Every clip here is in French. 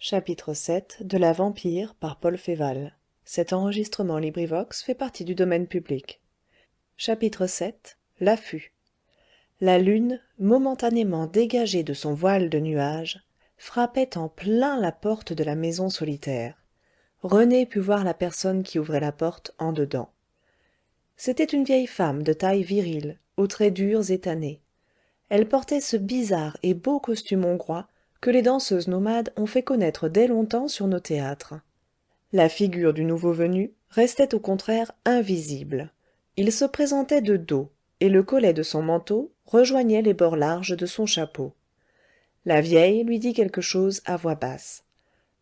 Chapitre 7 de la vampire par Paul Féval. Chapitre 7 l'affût. La lune, momentanément dégagée de son voile de nuages, frappait en plein la porte de la maison solitaire. René put voir la personne qui ouvrait la porte en dedans. C'était une vieille femme de taille virile, aux traits durs et tannés. Elle portait ce bizarre et beau costume hongrois que les danseuses nomades ont fait connaître dès longtemps sur nos théâtres. La figure du nouveau venu restait au contraire invisible. Il se présentait de dos, et le collet de son manteau rejoignait les bords larges de son chapeau. La vieille lui dit quelque chose à voix basse.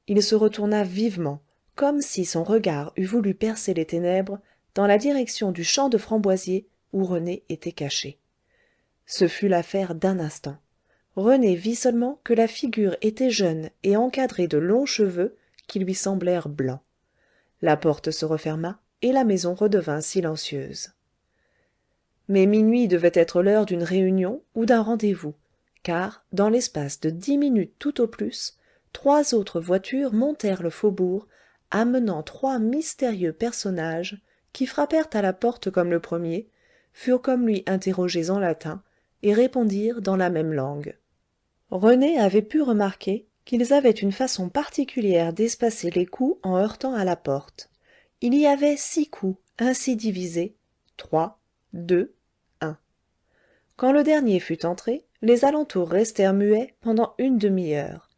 Il se retourna vivement, comme si son regard eût voulu percer les ténèbres dans la direction du champ de framboisiers où René était caché. Ce fut l'affaire d'un instant. René vit seulement que la figure était jeune et encadrée de longs cheveux qui lui semblèrent blancs. La porte se referma et la maison redevint silencieuse. Mais minuit devait être l'heure d'une réunion ou d'un rendez-vous, car, dans l'espace de 10 minutes tout au plus, 3 autres voitures montèrent le faubourg, amenant 3 mystérieux personnages qui frappèrent à la porte comme le premier, furent comme lui interrogés en latin, et répondirent dans la même langue. René avait pu remarquer qu'ils avaient une façon particulière d'espacer les coups en heurtant à la porte. Il y avait 6 coups, ainsi divisés, 3, 2, 1. Quand le dernier fut entré, les alentours restèrent muets pendant une demi-heure.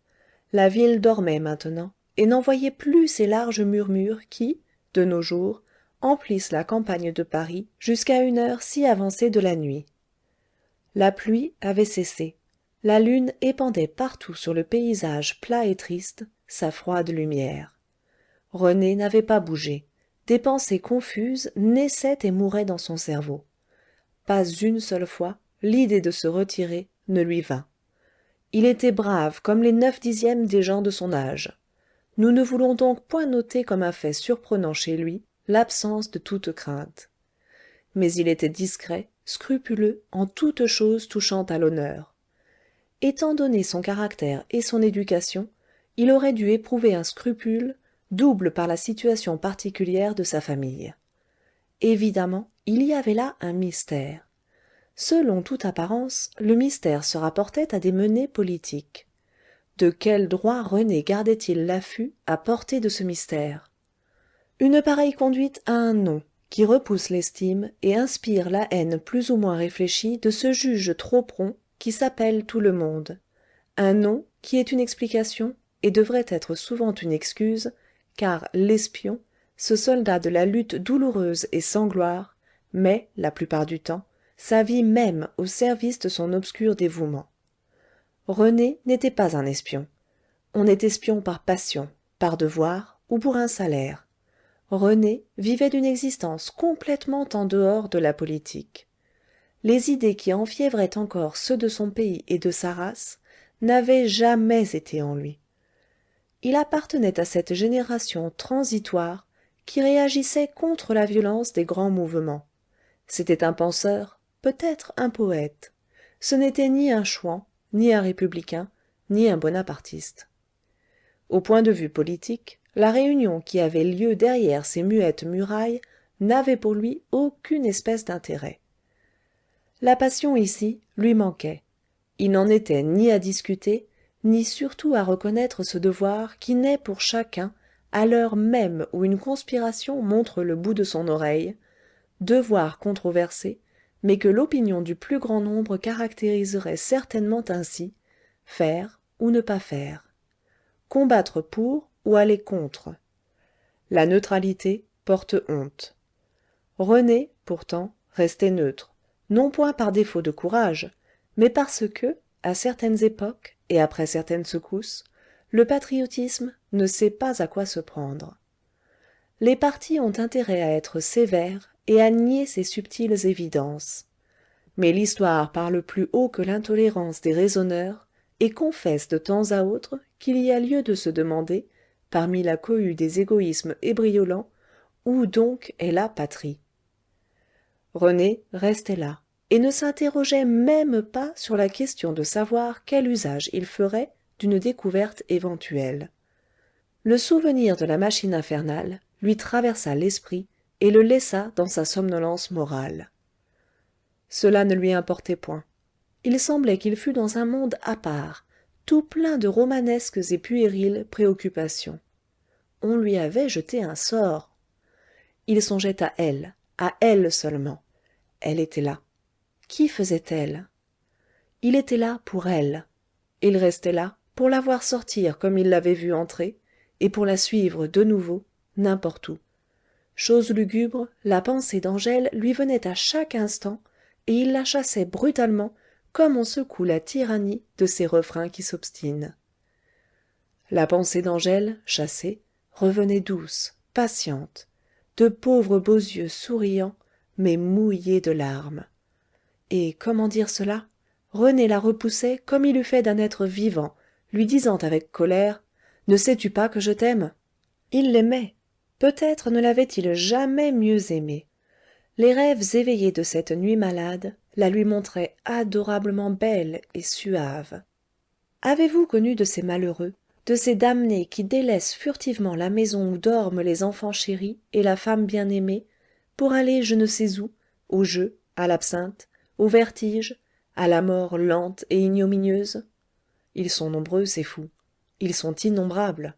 La ville dormait maintenant, et n'envoyait plus ces larges murmures qui, de nos jours, emplissent la campagne de Paris jusqu'à une heure si avancée de la nuit. La pluie avait cessé. La lune épandait partout sur le paysage plat et triste sa froide lumière. René n'avait pas bougé. Des pensées confuses naissaient et mouraient dans son cerveau. Pas une seule fois l'idée de se retirer ne lui vint. Il était brave comme les 9/10 des gens de son âge. Nous ne voulons donc point noter comme un fait surprenant chez lui l'absence de toute crainte. Mais il était discret, scrupuleux en toute chose touchant à l'honneur. Étant donné son caractère et son éducation, il aurait dû éprouver un scrupule, double par la situation particulière de sa famille. Évidemment, il y avait là un mystère. Selon toute apparence, le mystère se rapportait à des menées politiques. De quel droit René gardait-il l'affût à portée de ce mystère? Une pareille conduite a un nom, qui repousse l'estime et inspire la haine plus ou moins réfléchie de ce juge trop prompt qui s'appelle tout le monde. Un nom qui est une explication et devrait être souvent une excuse, car l'espion, ce soldat de la lutte douloureuse et sans gloire, met, la plupart du temps, sa vie même au service de son obscur dévouement. René n'était pas un espion. On est espion par passion, par devoir ou pour un salaire. René vivait d'une existence complètement en dehors de la politique. Les idées qui enfiévraient encore ceux de son pays et de sa race n'avaient jamais été en lui. Il appartenait à cette génération transitoire qui réagissait contre la violence des grands mouvements. C'était un penseur, peut-être un poète. Ce n'était ni un chouan, ni un républicain, ni un bonapartiste. Au point de vue politique, la réunion qui avait lieu derrière ces muettes murailles n'avait pour lui aucune espèce d'intérêt. La passion ici lui manquait. Il n'en était ni à discuter, ni surtout à reconnaître ce devoir qui naît pour chacun à l'heure même où une conspiration montre le bout de son oreille, devoir controversé, mais que l'opinion du plus grand nombre caractériserait certainement ainsi, faire ou ne pas faire. Combattre pour ou aller contre. La neutralité porte honte. René, pourtant, restait neutre, non point par défaut de courage, mais parce que, à certaines époques et après certaines secousses, le patriotisme ne sait pas à quoi se prendre. Les partis ont intérêt à être sévères et à nier ces subtiles évidences. Mais l'histoire parle plus haut que l'intolérance des raisonneurs et confesse de temps à autre qu'il y a lieu de se demander, parmi la cohue des égoïsmes ébriolants, où donc est la patrie. René restait là, et ne s'interrogeait même pas sur la question de savoir quel usage il ferait d'une découverte éventuelle. Le souvenir de la machine infernale lui traversa l'esprit et le laissa dans sa somnolence morale. Cela ne lui importait point. Il semblait qu'il fût dans un monde à part, tout plein de romanesques et puériles préoccupations. On lui avait jeté un sort. Il songeait à elle seulement. Elle était là. Qui faisait-elle? Il était là pour elle. Il restait là pour la voir sortir comme il l'avait vue entrer, et pour la suivre de nouveau, n'importe où. Chose lugubre, la pensée d'Angèle lui venait à chaque instant, et il la chassait brutalement, comme on secoue la tyrannie de ces refrains qui s'obstinent. La pensée d'Angèle, chassée, revenait douce, patiente, de pauvres beaux yeux souriants, mais mouillés de larmes. Et comment dire cela? René la repoussait comme il eût fait d'un être vivant, lui disant avec colère: ne sais-tu pas que je t'aime? Il l'aimait. Peut-être ne l'avait-il jamais mieux aimée. Les rêves éveillés de cette nuit malade la lui montraient adorablement belle et suave. Avez-vous connu de ces malheureux, de ces damnés qui délaissent furtivement la maison où dorment les enfants chéris et la femme bien-aimée, pour aller je ne sais où, au jeu, à l'absinthe, au vertige, à la mort lente et ignominieuse? Ils sont nombreux, ces fous. Ils sont innombrables.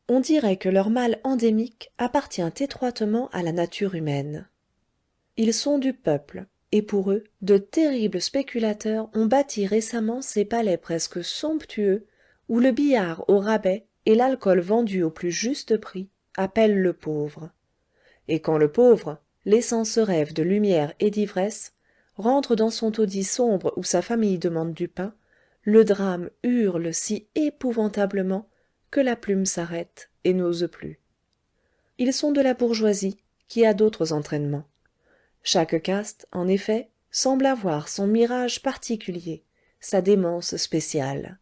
On dirait que leur mal endémique appartient étroitement à la nature humaine. Ils sont du peuple, et pour eux, de terribles spéculateurs ont bâti récemment ces palais presque somptueux, où le billard au rabais et l'alcool vendu au plus juste prix appellent le pauvre. Et quand le pauvre, laissant ce rêve de lumière et d'ivresse, rentre dans son taudis sombre où sa famille demande du pain, le drame hurle si épouvantablement que la plume s'arrête et n'ose plus. Ils sont de la bourgeoisie, qui a d'autres entraînements. Chaque caste, en effet, semble avoir son mirage particulier, sa démence spéciale.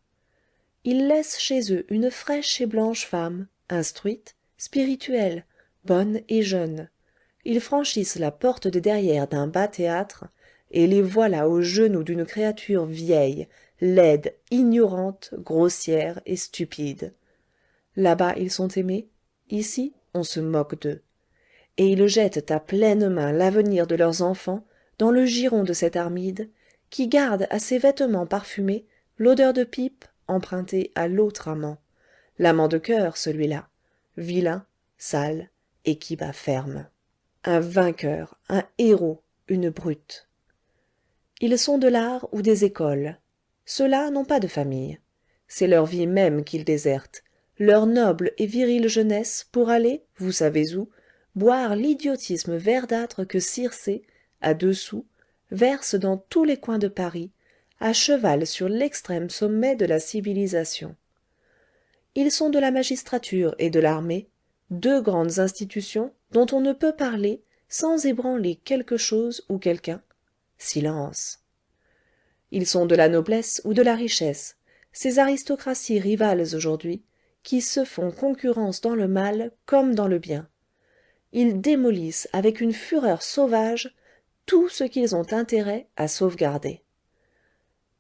Ils laissent chez eux une fraîche et blanche femme, instruite, spirituelle, bonne et jeune. Ils franchissent la porte de derrière d'un bas théâtre, et les voilà aux genoux d'une créature vieille, laide, ignorante, grossière et stupide. Là-bas ils sont aimés, ici on se moque d'eux. Et ils jettent à pleines mains l'avenir de leurs enfants dans le giron de cette Armide, qui garde à ses vêtements parfumés l'odeur de pipe empruntée à l'autre amant. L'amant de cœur, celui-là, vilain, sale, et qui bat ferme. Un vainqueur, un héros, une brute. Ils sont de l'art ou des écoles. Ceux-là n'ont pas de famille. C'est leur vie même qu'ils désertent, leur noble et virile jeunesse pour aller, vous savez où, boire l'idiotisme verdâtre que Circé, à 2 sous, verse dans tous les coins de Paris, à cheval sur l'extrême sommet de la civilisation. Ils sont de la magistrature et de l'armée, 2 grandes institutions dont on ne peut parler sans ébranler quelque chose ou quelqu'un. Silence. Ils sont de la noblesse ou de la richesse, ces aristocraties rivales aujourd'hui, qui se font concurrence dans le mal comme dans le bien. Ils démolissent avec une fureur sauvage tout ce qu'ils ont intérêt à sauvegarder.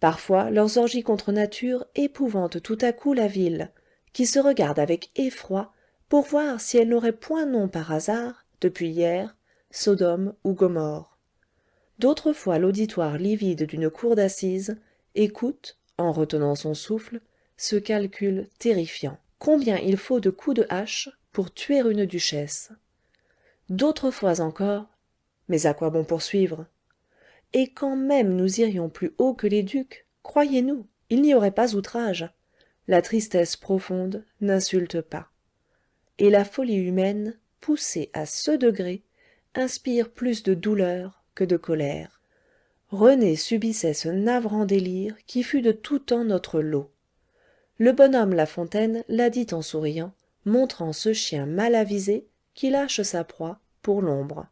Parfois leurs orgies contre nature épouvantent tout à coup la ville, qui se regarde avec effroi pour voir si elle n'aurait point nom par hasard, depuis hier, Sodome ou Gomorrhe. D'autres fois l'auditoire livide d'une cour d'assises écoute, en retenant son souffle, ce calcul terrifiant. Combien il faut de coups de hache pour tuer une duchesse? D'autres fois encore, mais à quoi bon poursuivre? Et quand même nous irions plus haut que les ducs, croyez-nous, il n'y aurait pas outrage. La tristesse profonde n'insulte pas. Et la folie humaine, poussée à ce degré, inspire plus de douleur que de colère. René subissait ce navrant délire qui fut de tout temps notre lot. Le bonhomme La Fontaine l'a dit en souriant, montrant ce chien mal avisé qui lâche sa proie pour l'ombre.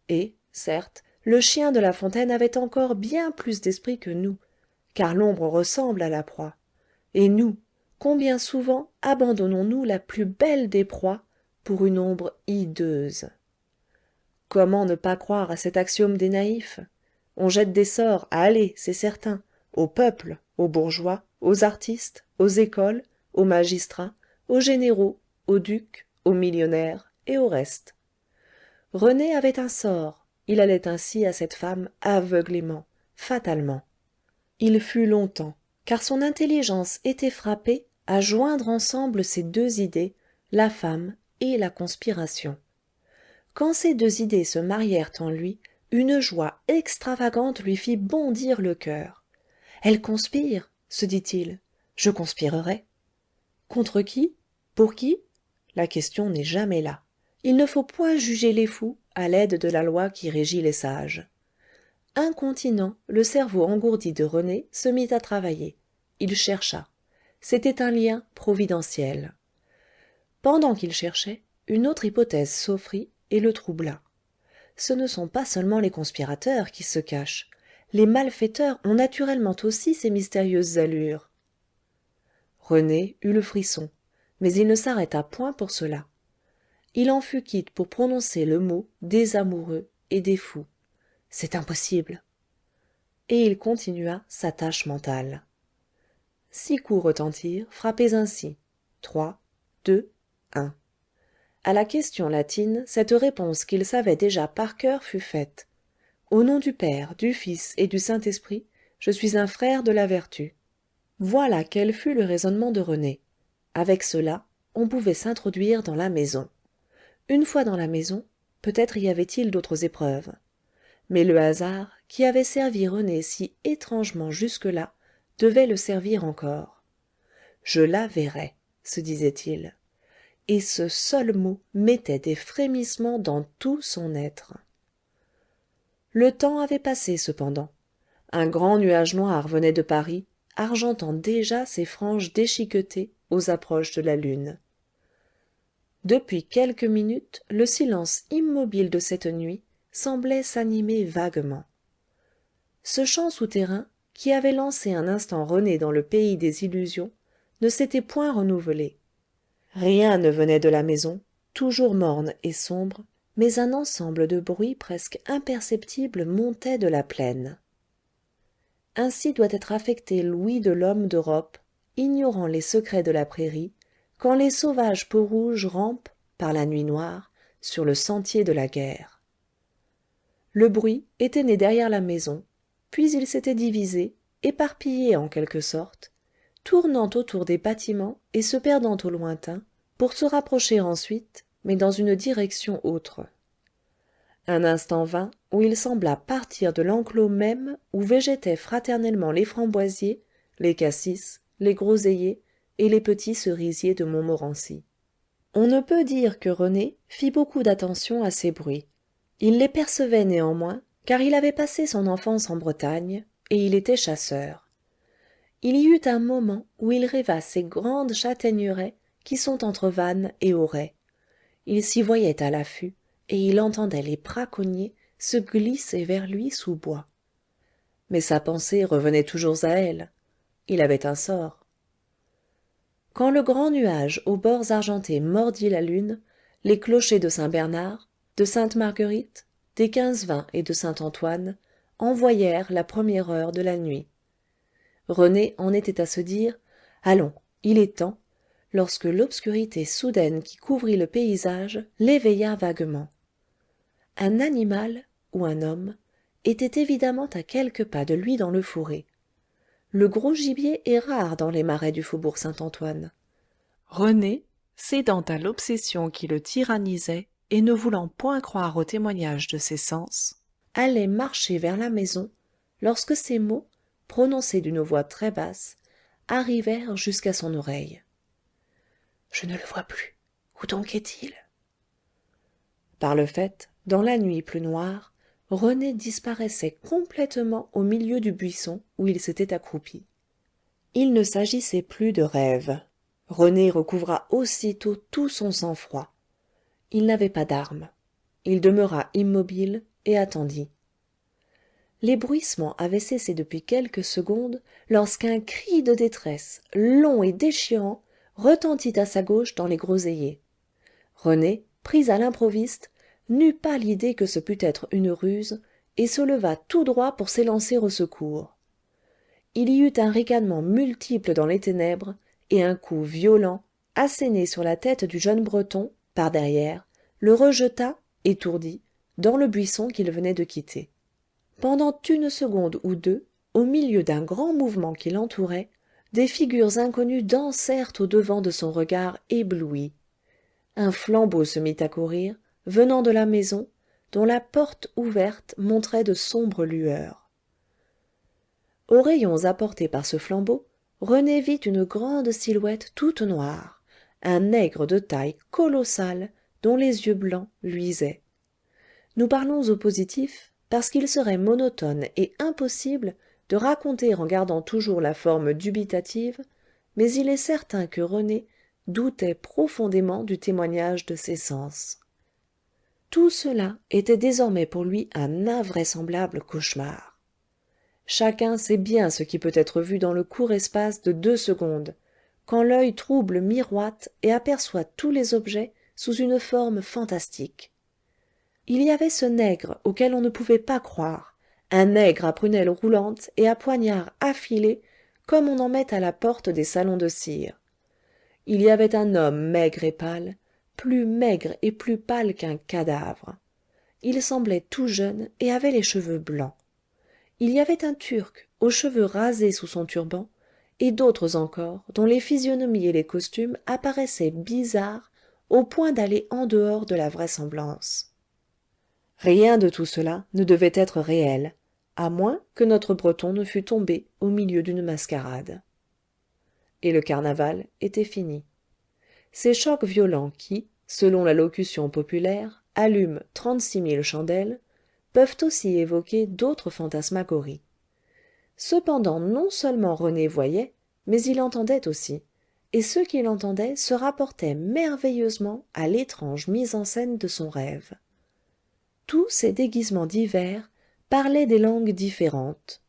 Et, certes, le chien de La Fontaine avait encore bien plus d'esprit que nous, car l'ombre ressemble à la proie. Et nous, combien souvent abandonnons-nous la plus belle des proies pour une ombre hideuse? Comment ne pas croire à cet axiome des naïfs? On jette des sorts, allez, c'est certain, au peuple, aux bourgeois, aux artistes, aux écoles, aux magistrats, aux généraux, aux ducs, aux millionnaires et au reste. René avait un sort, il allait ainsi à cette femme aveuglément, fatalement. Il fut longtemps, car son intelligence était frappée à joindre ensemble ces deux idées, la femme et la conspiration. Quand ces deux idées se marièrent en lui, une joie extravagante lui fit bondir le cœur. Elle conspire, se dit-il, je conspirerai. Contre qui? Pour qui? La question n'est jamais là. Il ne faut point juger les fous à l'aide de la loi qui régit les sages. Incontinent, le cerveau engourdi de René se mit à travailler. Il chercha. C'était un lien providentiel. Pendant qu'il cherchait, une autre hypothèse s'offrit et le troubla. Ce ne sont pas seulement les conspirateurs qui se cachent. Les malfaiteurs ont naturellement aussi ces mystérieuses allures. René eut le frisson, mais il ne s'arrêta point pour cela. Il en fut quitte pour prononcer le mot des amoureux et des fous. C'est impossible. Et il continua sa tâche mentale. 6 coups retentirent, frappés ainsi. 3, 2, 1. À la question latine, cette réponse qu'il savait déjà par cœur fut faite. Au nom du Père, du Fils et du Saint-Esprit, je suis un frère de la vertu. Voilà quel fut le raisonnement de René. Avec cela, on pouvait s'introduire dans la maison. Une fois dans la maison, peut-être y avait-il d'autres épreuves. Mais le hasard, qui avait servi René si étrangement jusque-là, devait le servir encore. Je la verrai, se disait-il. Et ce seul mot mettait des frémissements dans tout son être. Le temps avait passé cependant. Un grand nuage noir venait de Paris, argentant déjà ses franges déchiquetées aux approches de la lune. Depuis quelques minutes, le silence immobile de cette nuit semblait s'animer vaguement. Ce chant souterrain, qui avait lancé un instant René dans le pays des illusions, ne s'était point renouvelé. Rien ne venait de la maison, toujours morne et sombre, mais un ensemble de bruits presque imperceptibles montait de la plaine. Ainsi doit être affecté l'ouïe de l'homme d'Europe, ignorant les secrets de la prairie, quand les sauvages peaux-rouges rampent, par la nuit noire, sur le sentier de la guerre. Le bruit était né derrière la maison, puis il s'était divisé, éparpillé en quelque sorte, tournant autour des bâtiments et se perdant au lointain, pour se rapprocher ensuite, mais dans une direction autre. Un instant vint où il sembla partir de l'enclos même où végétaient fraternellement les framboisiers, les cassis, les groseilliers et les petits cerisiers de Montmorency. On ne peut dire que René fît beaucoup d'attention à ces bruits. Il les percevait néanmoins, car il avait passé son enfance en Bretagne, et il était chasseur. Il y eut un moment où il rêva ces grandes châtaigneraies qui sont entre Vannes et Auray. Il s'y voyait à l'affût, et il entendait les braconniers se glisser vers lui sous bois. Mais sa pensée revenait toujours à elle. Il avait un sort. Quand le grand nuage aux bords argentés mordit la lune, les clochers de Saint-Bernard, de Sainte-Marguerite, des 15-20 et de Saint-Antoine envoyèrent la première heure de la nuit. René en était à se dire « Allons, il est temps », lorsque l'obscurité soudaine qui couvrit le paysage l'éveilla vaguement. Un animal, ou un homme, était évidemment à quelques pas de lui dans le fourré. Le gros gibier est rare dans les marais du faubourg Saint-Antoine. René, cédant à l'obsession qui le tyrannisait et ne voulant point croire aux témoignages de ses sens, allait marcher vers la maison lorsque ces mots, prononcés d'une voix très basse, arrivèrent jusqu'à son oreille. « Je ne le vois plus. Où donc est-il » Par le fait, dans la nuit plus noire, René disparaissait complètement au milieu du buisson où il s'était accroupi. Il ne s'agissait plus de rêve. René recouvra aussitôt tout son sang-froid. Il n'avait pas d'arme. Il demeura immobile et attendit. Les bruissements avaient cessé depuis quelques secondes lorsqu'un cri de détresse, long et déchirant, retentit à sa gauche dans les groseilliers. René, pris à l'improviste, n'eut pas l'idée que ce pût être une ruse, et se leva tout droit pour s'élancer au secours. Il y eut un ricanement multiple dans les ténèbres, et un coup violent, asséné sur la tête du jeune breton par derrière le rejeta étourdi dans le buisson qu'il venait de quitter. Pendant une seconde ou deux, au milieu d'un grand mouvement qui l'entourait, des figures inconnues dansèrent au-devant de son regard ébloui. Un flambeau se mit à courir, venant de la maison, dont la porte ouverte montrait de sombres lueurs. Aux rayons apportés par ce flambeau, René vit une grande silhouette toute noire, un nègre de taille colossale dont les yeux blancs luisaient. Nous parlons au positif parce qu'il serait monotone et impossible de raconter en gardant toujours la forme dubitative, mais il est certain que René doutait profondément du témoignage de ses sens. Tout cela était désormais pour lui un invraisemblable cauchemar. Chacun sait bien ce qui peut être vu dans le court espace de 2 secondes, quand l'œil trouble miroite et aperçoit tous les objets sous une forme fantastique. Il y avait ce nègre auquel on ne pouvait pas croire, un nègre à prunelle roulante et à poignard affilé comme on en met à la porte des salons de cire. Il y avait un homme maigre et pâle, plus maigre et plus pâle qu'un cadavre. Il semblait tout jeune et avait les cheveux blancs. Il y avait un Turc aux cheveux rasés sous son turban, et d'autres encore dont les physionomies et les costumes apparaissaient bizarres au point d'aller en dehors de la vraisemblance. Rien de tout cela ne devait être réel, à moins que notre breton ne fût tombé au milieu d'une mascarade. Et le carnaval était fini. Ces chocs violents qui, selon la locution populaire, allument 36 000 chandelles, peuvent aussi évoquer d'autres fantasmagories. Cependant non seulement René voyait, mais il entendait aussi, et ceux qui l'entendaient se rapportaient merveilleusement à l'étrange mise en scène de son rêve. Tous ces déguisements divers parlaient des langues différentes.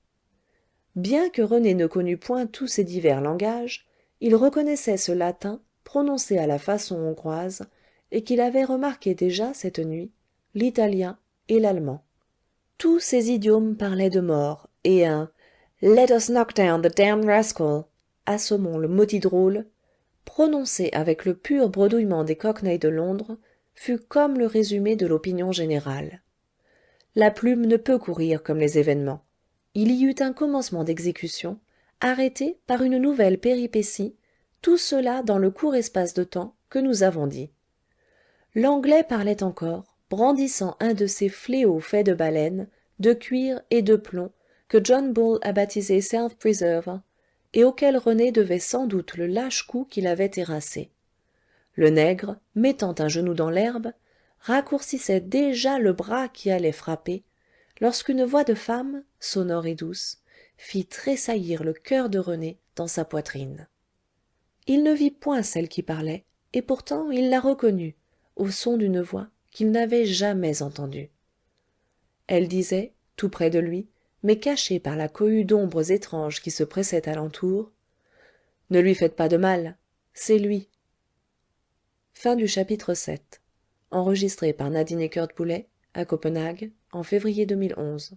Bien que René ne connût point tous ces divers langages, il reconnaissait ce latin prononcé à la façon hongroise et qu'il avait remarqué déjà cette nuit, l'italien et l'allemand. Tous ces idiomes parlaient de mort, et un «Let us knock down the damned rascal», assommons le maudit drôle, prononcé avec le pur bredouillement des cockneys de Londres, fut comme le résumé de l'opinion générale. La plume ne peut courir comme les événements. Il y eut un commencement d'exécution, arrêté par une nouvelle péripétie, tout cela dans le court espace de temps que nous avons dit. L'anglais parlait encore, brandissant un de ces fléaux faits de baleine, de cuir et de plomb que John Bull a baptisé self-preserver et auquel René devait sans doute le lâche coup qu'il avait terrassé. Le nègre, mettant un genou dans l'herbe, raccourcissait déjà le bras qui allait frapper, lorsqu'une voix de femme, sonore et douce, fit tressaillir le cœur de René dans sa poitrine. Il ne vit point celle qui parlait, et pourtant il la reconnut, au son d'une voix qu'il n'avait jamais entendue. Elle disait, tout près de lui, mais cachée par la cohue d'ombres étranges qui se pressaient alentour, « Ne lui faites pas de mal, c'est lui. » Fin du chapitre 7. Enregistré par Nadine Ekert-Boulet à Copenhague en février 2011.